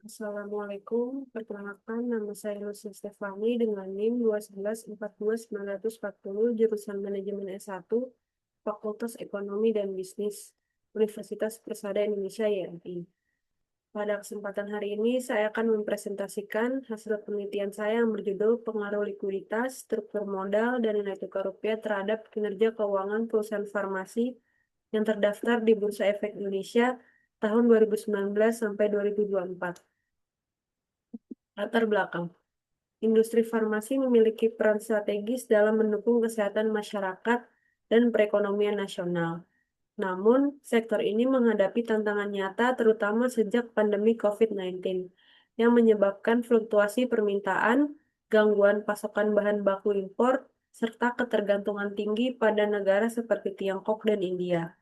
Assalamualaikum, perkenalkan nama saya Lucy Stefani dengan NIM 211429440 jurusan Manajemen S1 Fakultas Ekonomi dan Bisnis Universitas Persada Indonesia YMI. Pada kesempatan hari ini saya akan mempresentasikan hasil penelitian saya yang berjudul Pengaruh Likuiditas, Struktur Modal, dan Nilai Tukar Rupiah terhadap Kinerja Keuangan Perusahaan Farmasi yang terdaftar di Bursa Efek Indonesia tahun 2019 sampai 2024. Latar belakang. Industri farmasi memiliki peran strategis dalam mendukung kesehatan masyarakat dan perekonomian nasional. Namun, sektor ini menghadapi tantangan nyata terutama sejak pandemi COVID-19 yang menyebabkan fluktuasi permintaan, gangguan pasokan bahan baku impor, serta ketergantungan tinggi pada negara seperti Tiongkok dan India.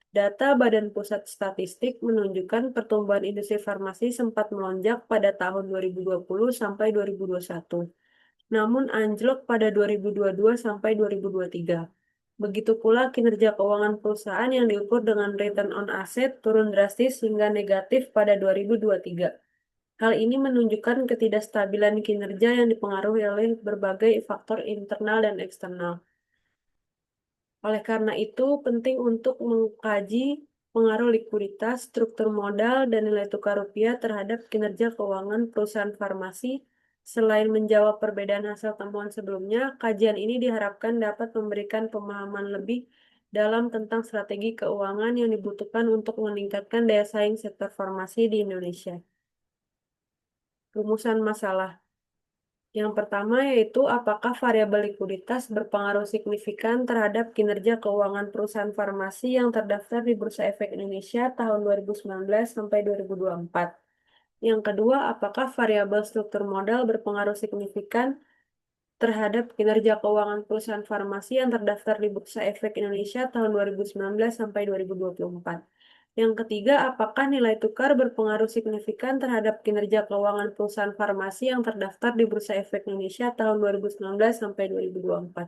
Data Badan Pusat Statistik menunjukkan pertumbuhan industri farmasi sempat melonjak pada tahun 2020 sampai 2021, namun anjlok pada 2022 sampai 2023. Begitu pula kinerja keuangan perusahaan yang diukur dengan return on asset turun drastis hingga negatif pada 2023. Hal ini menunjukkan ketidakstabilan kinerja yang dipengaruhi oleh berbagai faktor internal dan eksternal. Oleh karena itu, penting untuk mengkaji pengaruh likuiditas, struktur modal, dan nilai tukar rupiah terhadap kinerja keuangan perusahaan farmasi. Selain menjawab perbedaan hasil temuan sebelumnya, kajian ini diharapkan dapat memberikan pemahaman lebih dalam tentang strategi keuangan yang dibutuhkan untuk meningkatkan daya saing sektor farmasi di Indonesia. Rumusan masalah. Yang pertama yaitu apakah variabel likuiditas berpengaruh signifikan terhadap kinerja keuangan perusahaan farmasi yang terdaftar di Bursa Efek Indonesia tahun 2019 sampai 2024. Yang kedua, apakah variabel struktur modal berpengaruh signifikan terhadap kinerja keuangan perusahaan farmasi yang terdaftar di Bursa Efek Indonesia tahun 2019 sampai 2024. Yang ketiga, apakah nilai tukar berpengaruh signifikan terhadap kinerja keuangan perusahaan farmasi yang terdaftar di Bursa Efek Indonesia tahun 2019 sampai 2024.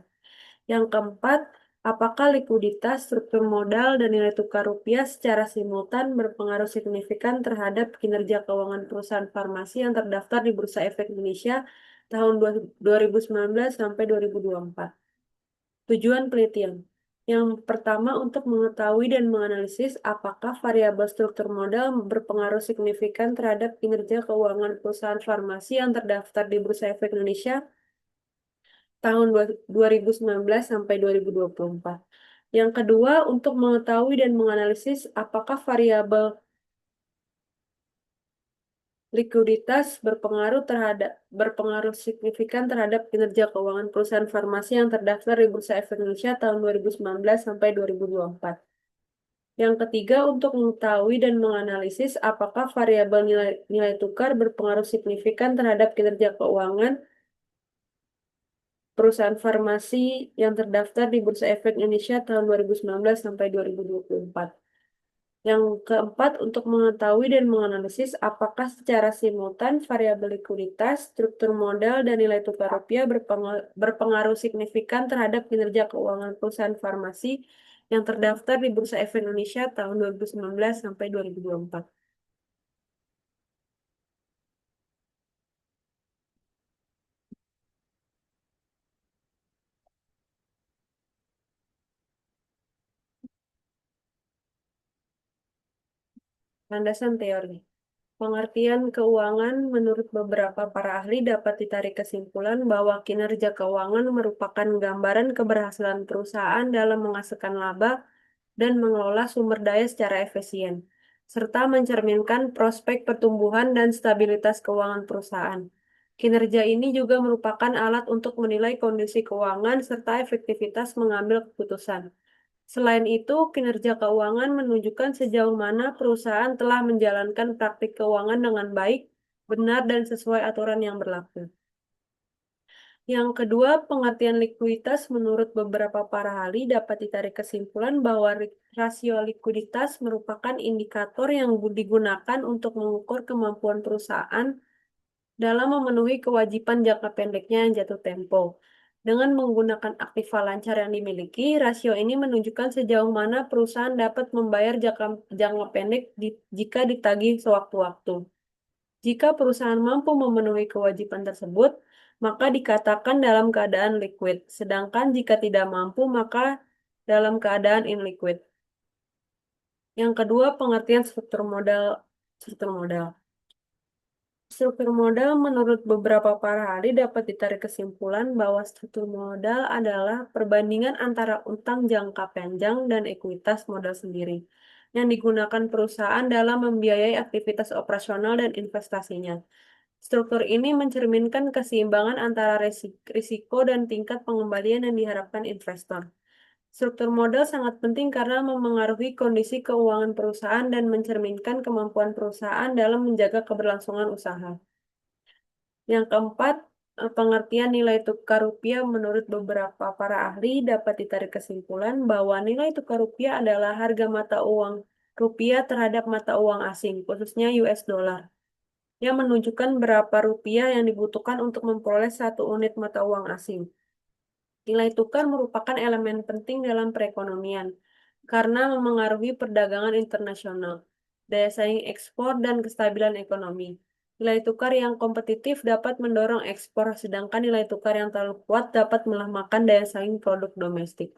Yang keempat, apakah likuiditas, struktur modal, dan nilai tukar rupiah secara simultan berpengaruh signifikan terhadap kinerja keuangan perusahaan farmasi yang terdaftar di Bursa Efek Indonesia tahun 2019 sampai 2024. Tujuan penelitian. Yang pertama, untuk mengetahui dan menganalisis apakah variabel struktur modal berpengaruh signifikan terhadap kinerja keuangan perusahaan farmasi yang terdaftar di Bursa Efek Indonesia tahun 2019 sampai 2024. Yang kedua, untuk mengetahui dan menganalisis apakah variabel likuiditas berpengaruh signifikan terhadap kinerja keuangan perusahaan farmasi yang terdaftar di Bursa Efek Indonesia tahun 2019 sampai 2024. Yang ketiga, untuk mengetahui dan menganalisis apakah variabel nilai tukar berpengaruh signifikan terhadap kinerja keuangan perusahaan farmasi yang terdaftar di Bursa Efek Indonesia tahun 2019 sampai 2024. Yang keempat, untuk mengetahui dan menganalisis apakah secara simultan variabel likuiditas, struktur modal, dan nilai tukar rupiah berpengaruh signifikan terhadap kinerja keuangan perusahaan farmasi yang terdaftar di Bursa Efek Indonesia tahun 2019 sampai 2024. Landasan teori. Pengertian keuangan menurut beberapa para ahli dapat ditarik kesimpulan bahwa kinerja keuangan merupakan gambaran keberhasilan perusahaan dalam menghasilkan laba dan mengelola sumber daya secara efisien, serta mencerminkan prospek pertumbuhan dan stabilitas keuangan perusahaan. Kinerja ini juga merupakan alat untuk menilai kondisi keuangan serta efektivitas mengambil keputusan. Selain itu, kinerja keuangan menunjukkan sejauh mana perusahaan telah menjalankan praktik keuangan dengan baik, benar, dan sesuai aturan yang berlaku. Yang kedua, pengertian likuiditas menurut beberapa para ahli dapat ditarik kesimpulan bahwa rasio likuiditas merupakan indikator yang digunakan untuk mengukur kemampuan perusahaan dalam memenuhi kewajiban jangka pendeknya yang jatuh tempo. Dengan menggunakan aktiva lancar yang dimiliki, rasio ini menunjukkan sejauh mana perusahaan dapat membayar jangka pendek jika ditagih sewaktu-waktu. Jika perusahaan mampu memenuhi kewajiban tersebut, maka dikatakan dalam keadaan liquid. Sedangkan jika tidak mampu, maka dalam keadaan illiquid. Yang kedua, pengertian struktur modal. Struktur modal. Struktur modal menurut beberapa para ahli dapat ditarik kesimpulan bahwa struktur modal adalah perbandingan antara utang jangka panjang dan ekuitas modal sendiri yang digunakan perusahaan dalam membiayai aktivitas operasional dan investasinya. Struktur ini mencerminkan keseimbangan antara risiko dan tingkat pengembalian yang diharapkan investor. Struktur modal sangat penting karena memengaruhi kondisi keuangan perusahaan dan mencerminkan kemampuan perusahaan dalam menjaga keberlangsungan usaha. Yang keempat, pengertian nilai tukar rupiah menurut beberapa para ahli dapat ditarik kesimpulan bahwa nilai tukar rupiah adalah harga mata uang rupiah terhadap mata uang asing, khususnya US dollar, yang menunjukkan berapa rupiah yang dibutuhkan untuk memperoleh satu unit mata uang asing. Nilai tukar merupakan elemen penting dalam perekonomian karena memengaruhi perdagangan internasional, daya saing ekspor, dan kestabilan ekonomi. Nilai tukar yang kompetitif dapat mendorong ekspor, sedangkan nilai tukar yang terlalu kuat dapat melemahkan daya saing produk domestik.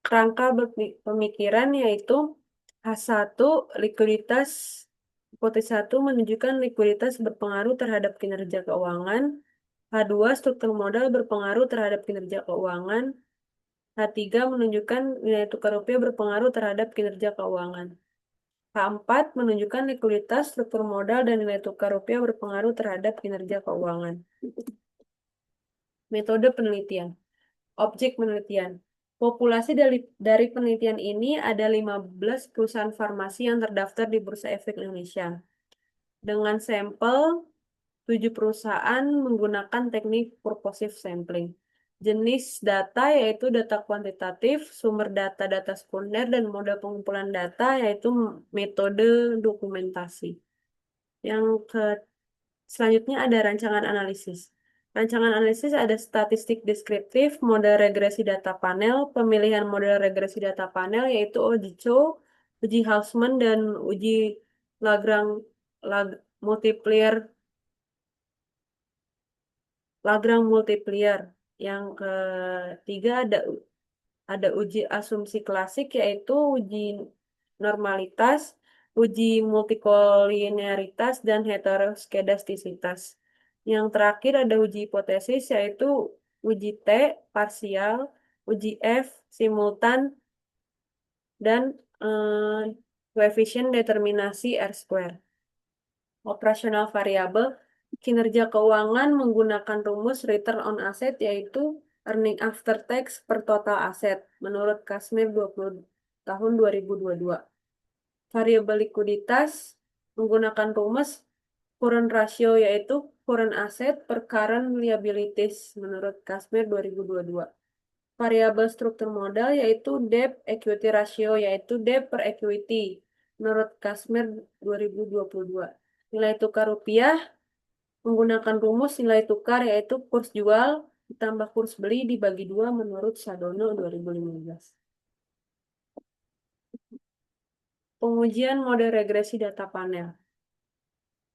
Kerangka pemikiran yaitu H1, likuiditas. Hipotesis 1 menunjukkan likuiditas berpengaruh terhadap kinerja keuangan. H2, struktur modal berpengaruh terhadap kinerja keuangan. H3 menunjukkan nilai tukar rupiah berpengaruh terhadap kinerja keuangan. H4 menunjukkan likuiditas, struktur modal, dan nilai tukar rupiah berpengaruh terhadap kinerja keuangan. Metode penelitian. Objek penelitian. Populasi dari penelitian ini ada 15 perusahaan farmasi yang terdaftar di Bursa Efek Indonesia. Dengan sampel, 7 perusahaan menggunakan teknik purposive sampling. Jenis data yaitu data kuantitatif, sumber data sekunder, dan moda pengumpulan data yaitu metode dokumentasi. Yang selanjutnya ada rancangan analisis. Rancangan analisis ada statistik deskriptif, model regresi data panel, pemilihan model regresi data panel yaitu uji Chow, uji Hausman, dan uji Lagrange multiplier Lagrange multiplier. Yang ketiga ada uji asumsi klasik yaitu uji normalitas, uji multikolinearitas, dan heteroskedastisitas. Yang terakhir ada uji hipotesis yaitu uji T parsial, uji F simultan, dan koefisien determinasi R-square. Operasional variabel kinerja keuangan menggunakan rumus return on asset yaitu earning after tax per total asset menurut Kasmir 20 tahun 2022. Variabel likuiditas menggunakan rumus current ratio yaitu current asset per current liabilities menurut Kasmir 2022. Variabel struktur modal yaitu debt equity ratio yaitu debt per equity menurut Kasmir 2022. Nilai tukar rupiah menggunakan rumus nilai tukar yaitu kurs jual ditambah kurs beli dibagi 2 menurut Sadono 2015. Pengujian model regresi data panel.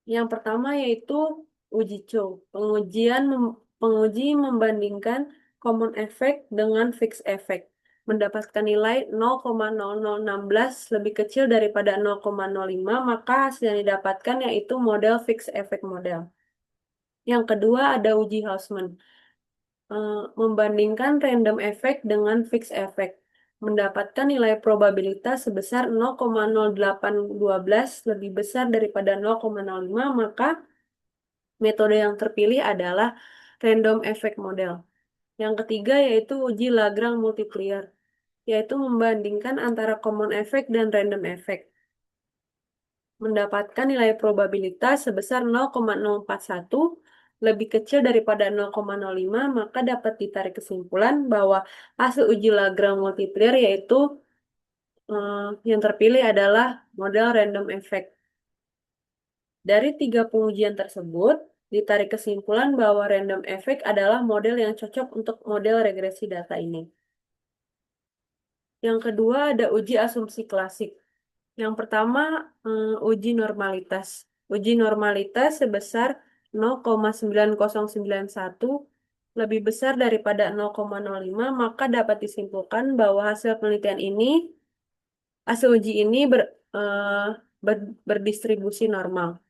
Yang pertama yaitu uji Chow. Penguji membandingkan common effect dengan fixed effect. Mendapatkan nilai 0,0016 lebih kecil daripada 0,05, maka hasil yang didapatkan yaitu model fixed effect model. Yang kedua ada uji Hausman. Membandingkan random effect dengan fixed effect. Mendapatkan nilai probabilitas sebesar 0,0812 lebih besar daripada 0,05, maka metode yang terpilih adalah random effect model. Yang ketiga yaitu uji Lagrange multiplier, yaitu membandingkan antara common effect dan random effect. Mendapatkan nilai probabilitas sebesar 0,041 lebih kecil daripada 0,05, maka dapat ditarik kesimpulan bahwa hasil uji Lagrange multiplier yaitu yang terpilih adalah model random effect. Dari 3 pengujian tersebut, ditarik kesimpulan bahwa random effect adalah model yang cocok untuk model regresi data ini. Yang kedua ada uji asumsi klasik. Yang pertama, uji normalitas. Uji normalitas sebesar 0,9091 lebih besar daripada 0,05, maka dapat disimpulkan bahwa hasil uji ini berdistribusi normal.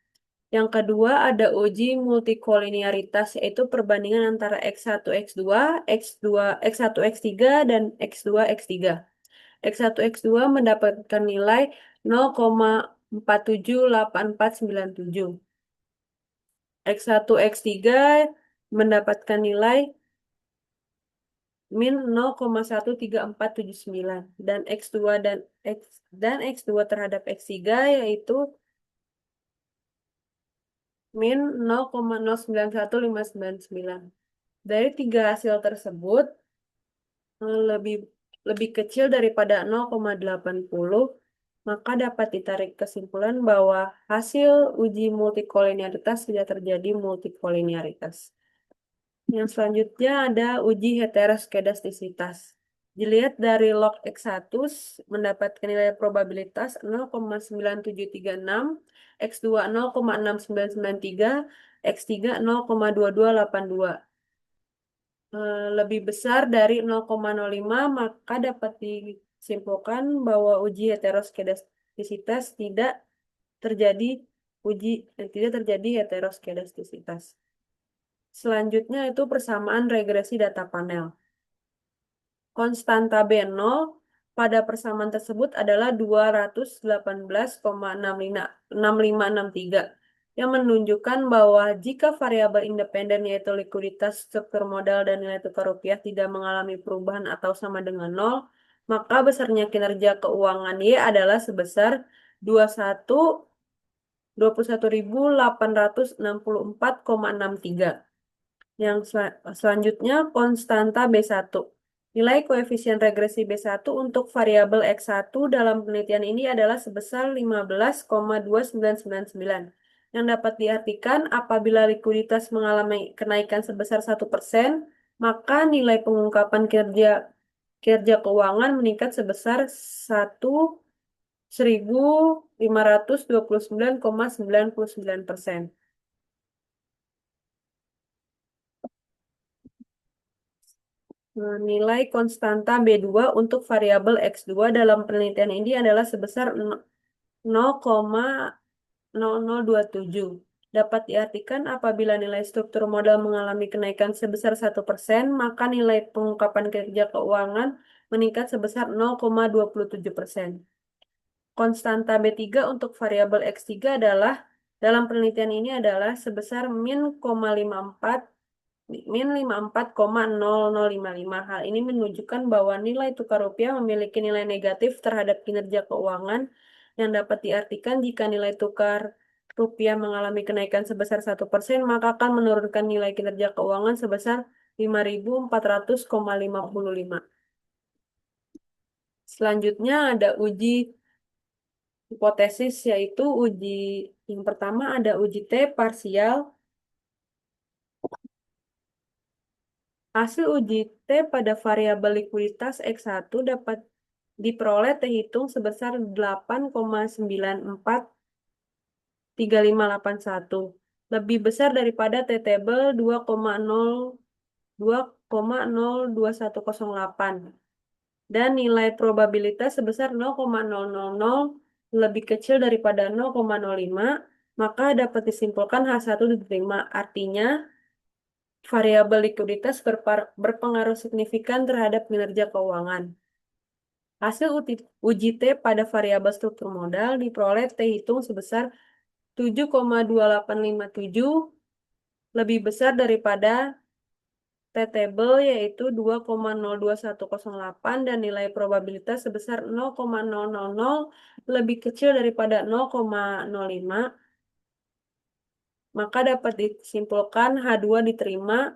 Yang kedua ada uji multikolinearitas, yaitu perbandingan antara X1, X2, X2, X1, X3, dan X2, X3. X1, X2 mendapatkan nilai 0,478497. X1, X3 mendapatkan nilai min 0,13479 dan X2 dan X2 terhadap X3 yaitu min 0,091599. Dari tiga hasil tersebut lebih lebih kecil daripada 0,80, maka dapat ditarik kesimpulan bahwa hasil uji multikolinearitas tidak terjadi multikolinearitas. Yang selanjutnya ada uji heteroskedastisitas. Dilihat dari log X1 mendapatkan nilai probabilitas 0,9736, X2 0,6993, X3 0,2282. Lebih besar dari 0,05, maka dapat disimpulkan bahwa uji heteroskedastisitas tidak terjadi heteroskedastisitas. Selanjutnya itu persamaan regresi data panel. Konstanta B0 pada persamaan tersebut adalah 218,6563 yang menunjukkan bahwa jika variabel independen yaitu likuiditas, struktur modal, dan nilai tukar rupiah tidak mengalami perubahan atau sama dengan 0, maka besarnya kinerja keuangan Y adalah sebesar 21.864,63. Yang selanjutnya konstanta B1. Nilai koefisien regresi B1 untuk variabel X1 dalam penelitian ini adalah sebesar 15,2999. Yang dapat diartikan apabila likuiditas mengalami kenaikan sebesar 1%, maka nilai pengungkapan kinerja keuangan meningkat sebesar 1.529,99%. Nilai konstanta B2 untuk variabel X2 dalam penelitian ini adalah sebesar 0,0027. Dapat diartikan apabila nilai struktur modal mengalami kenaikan sebesar 1%, maka nilai pengungkapan kinerja keuangan meningkat sebesar 0,27%. Konstanta B3 untuk variabel X3 dalam penelitian ini adalah sebesar min 54,0055. Hal ini menunjukkan bahwa nilai tukar rupiah memiliki nilai negatif terhadap kinerja keuangan yang dapat diartikan jika nilai tukar rupiah mengalami kenaikan sebesar 1%, maka akan menurunkan nilai kinerja keuangan sebesar 5.400,55. Selanjutnya ada uji hipotesis, yaitu yang pertama ada uji T parsial. Hasil uji T pada variabel likuiditas X1 dapat diperoleh T hitung sebesar 8,943581, lebih besar daripada T table 2,02108, dan nilai probabilitas sebesar 0,000 lebih kecil daripada 0,05, maka dapat disimpulkan H1 diterima. Artinya, variabel likuiditas berpengaruh signifikan terhadap kinerja keuangan. Hasil uji T pada variabel struktur modal diperoleh T hitung sebesar 7,2857, lebih besar daripada T table yaitu 2,02108, dan nilai probabilitas sebesar 0,000 lebih kecil daripada 0,05, maka dapat disimpulkan H2 diterima.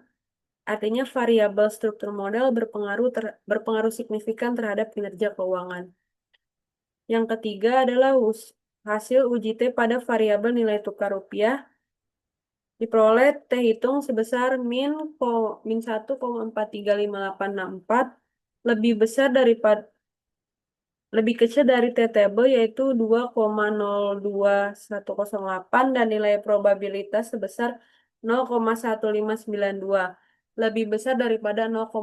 Artinya variabel struktur modal berpengaruh signifikan terhadap kinerja keuangan. Yang ketiga adalah hasil uji T pada variabel nilai tukar rupiah. Diperoleh T hitung sebesar min 1,435864, lebih besar daripada lebih kecil dari T-table yaitu 2,02108 dan nilai probabilitas sebesar 0,1592 lebih besar daripada 0,05,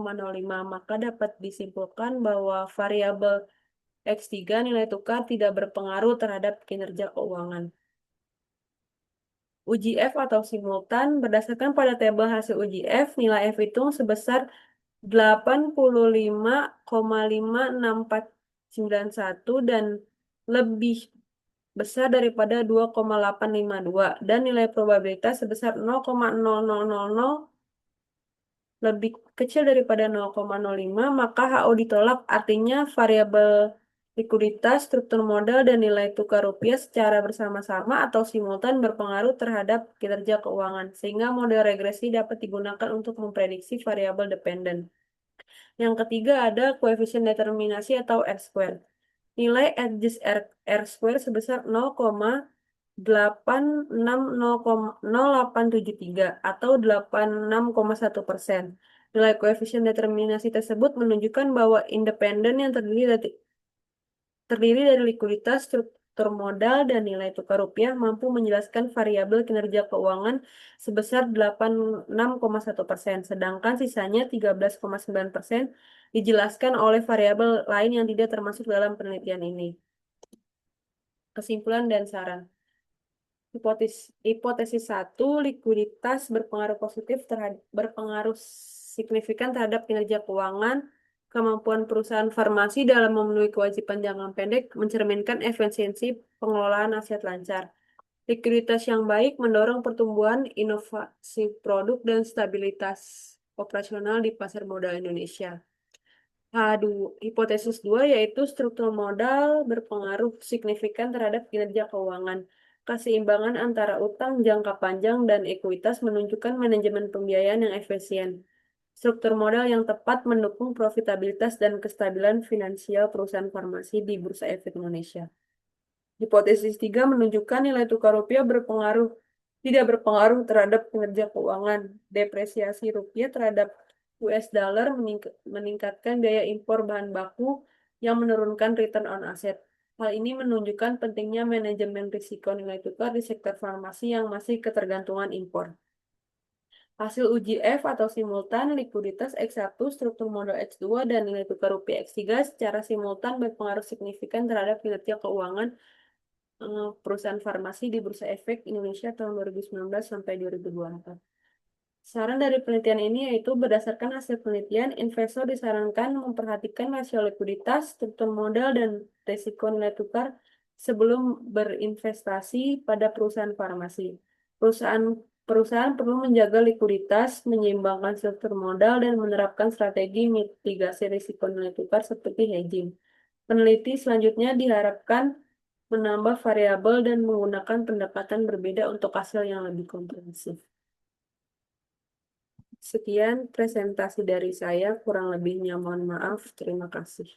maka dapat disimpulkan bahwa variabel X3 nilai tukar tidak berpengaruh terhadap kinerja keuangan. Uji F atau simultan berdasarkan pada tabel hasil uji F, nilai F hitung sebesar 85,56491 dan lebih besar daripada 2,852 dan nilai probabilitas sebesar 0,0000 lebih kecil daripada 0,05, maka HO ditolak, artinya variabel likuiditas, struktur modal, dan nilai tukar rupiah secara bersama-sama atau simultan berpengaruh terhadap kinerja keuangan, sehingga model regresi dapat digunakan untuk memprediksi variabel dependen. Yang ketiga ada koefisien determinasi atau R-square. Nilai adjust R-square sebesar 0,86000873 atau 86,1%. Nilai koefisien determinasi tersebut menunjukkan bahwa independen yang terdiri dari likuiditas, struktur modal, dan nilai tukar rupiah mampu menjelaskan variabel kinerja keuangan sebesar 86,1%, sedangkan sisanya 13,9% dijelaskan oleh variabel lain yang tidak termasuk dalam penelitian ini. Kesimpulan dan saran. Hipotesis 1, likuiditas berpengaruh signifikan terhadap kinerja keuangan. Kemampuan perusahaan farmasi dalam memenuhi kewajiban jangka pendek mencerminkan efisiensi pengelolaan aset lancar. Likuiditas yang baik mendorong pertumbuhan inovasi produk dan stabilitas operasional di pasar modal Indonesia. Hipotesis 2 yaitu struktur modal berpengaruh signifikan terhadap kinerja keuangan. Keseimbangan antara utang jangka panjang dan ekuitas menunjukkan manajemen pembiayaan yang efisien. Struktur modal yang tepat mendukung profitabilitas dan kestabilan finansial perusahaan farmasi di Bursa Efek Indonesia. Hipotesis 3 menunjukkan nilai tukar rupiah tidak berpengaruh terhadap kinerja keuangan. Depresiasi rupiah terhadap US dollar meningkatkan biaya impor bahan baku yang menurunkan return on asset. Hal ini menunjukkan pentingnya manajemen risiko nilai tukar di sektor farmasi yang masih ketergantungan impor. Hasil uji F atau simultan likuiditas X1, struktur modal X2, dan nilai tukar rupiah X3 secara simultan berpengaruh signifikan terhadap kinerja keuangan perusahaan farmasi di Bursa Efek Indonesia tahun 2019 sampai 2024. Saran dari penelitian ini yaitu berdasarkan hasil penelitian, investor disarankan memperhatikan rasio likuiditas, struktur modal, dan risiko nilai tukar sebelum berinvestasi pada perusahaan farmasi. Perusahaan perlu menjaga likuiditas, menyeimbangkan struktur modal, dan menerapkan strategi mitigasi risiko nilai tukar seperti hedging. Peneliti selanjutnya diharapkan menambah variabel dan menggunakan pendekatan berbeda untuk hasil yang lebih komprehensif. Sekian presentasi dari saya, kurang lebihnya mohon maaf. Terima kasih.